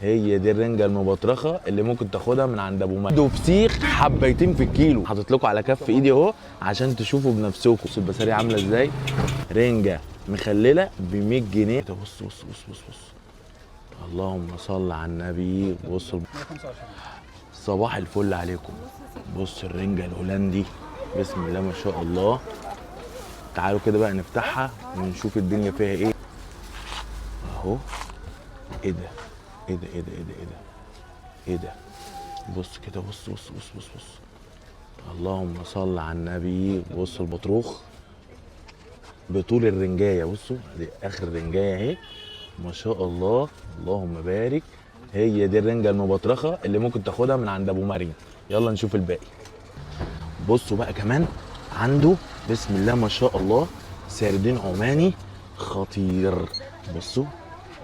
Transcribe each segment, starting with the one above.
هي دي الرنجه المبطرخه اللي ممكن تاخدها من عند ابو مجدي. وفسيخ حبيتين في الكيلو، حاطط لكم على كف ايدي اهو عشان تشوفوا بنفسكم. بصوا البسارية عامله ازاي، رنجه مخلله ب 100 جنيه. بص بص بص بص بص، اللهم صل على النبي. بصوا صباح الفل عليكم. بص الرنجه الهولندي، بسم الله ما شاء الله. تعالوا كده بقى نفتحها ونشوف الدنيا فيها ايه اهو. ايه ده ايه ده ايه ده ايه ده ايه ده ايه ده، بص كده، بص بص بص بص بص، اللهم صل على النبي. بص البطروخ بطول الرنجايه، بصوا دي اخر رنجايه اهي ما شاء الله، اللهم بارك. هي دي الرنجه المبطرخه اللي ممكن تاخدها من عند ابو مريم. يلا نشوف الباقي. بصوا بقى كمان عنده بسم الله ما شاء الله سردين عماني خطير. بصوا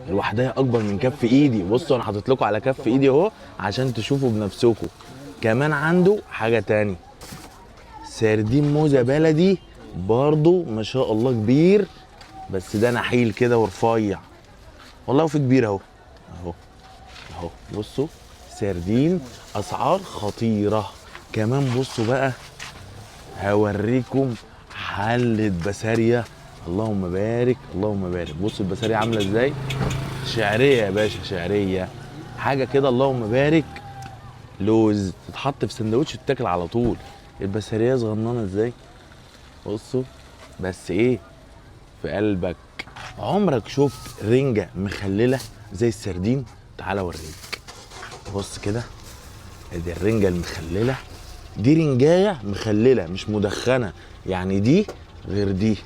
الوحدايه اكبر من كف ايدي. بصوا انا حاطط لكم على كف ايدي اهو عشان تشوفوا بنفسكم. كمان عنده حاجه تاني، سردين موزه بلدي برضو ما شاء الله كبير، بس ده نحيل كده ورفيع والله. وفي كبير اهو اهو اهو. بصوا سردين اسعار خطيره. كمان بصوا بقى هوريكم حلة بسارية، اللهم بارك اللهم بارك. بصوا البسارية عاملة ازاي، شعرية يا باشا، شعرية حاجة كده اللهم بارك. لوز تتحط في سندوتش تتاكل على طول. البسارية صغننة ازاي، بصوا بس ايه في قلبك. عمرك شفت رنجة مخللة زي السردين؟ تعالى اوريك. بص كده، ادي الرنجة المخللة، دي رنجايه مخلله مش مدخنه، يعني دي غير دي.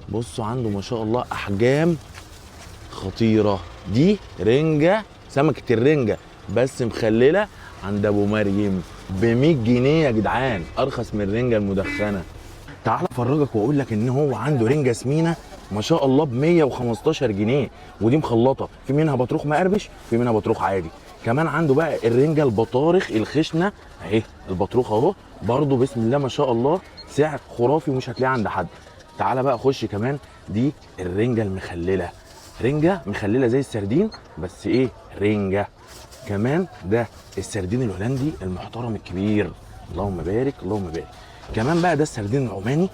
بصوا عنده ما شاء الله احجام خطيره. دي رنجه سمكه الرنجه بس مخلله عند ابو مريم ب 100 جنيه يا جدعان، ارخص من الرنجه المدخنه. تعال افرجك واقول لك ان هو عنده رنجه سمينه ما شاء الله ب 115 جنيه، ودي مخلطه، في منها بطروخ مقربش، في منها بطروخ عادي. كمان عنده بقى الرنجه البطارخ الخشنه اهي، البطروخ اهو برضه بسم الله ما شاء الله سعر خرافي ومش هتلاقيه عند حد. تعالى بقى خش كمان، دي الرنجه المخلله، رنجه مخلله زي السردين بس ايه رنجه. كمان ده السردين الهولندي المحترم الكبير، اللهم بارك اللهم بارك. كمان بقى ده السردين العماني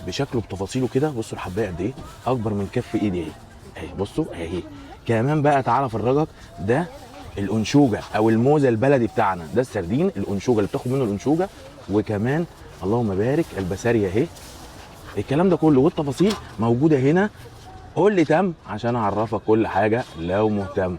بشكله بتفاصيله كده. بصوا الحبايه قد ايه، اكبر من كف ايدي اهي اهي. بصوا اهي. كمان بقى تعالى افرجك، ده الانشوجه او الموزه البلدي بتاعنا، ده السردين الانشوجه اللي بتاخد منه الانشوجه. وكمان اللهم بارك البساريه اهي. الكلام ده كله والتفاصيل موجوده هنا. قول لي تم عشان اعرفك كل حاجه لو مهتم.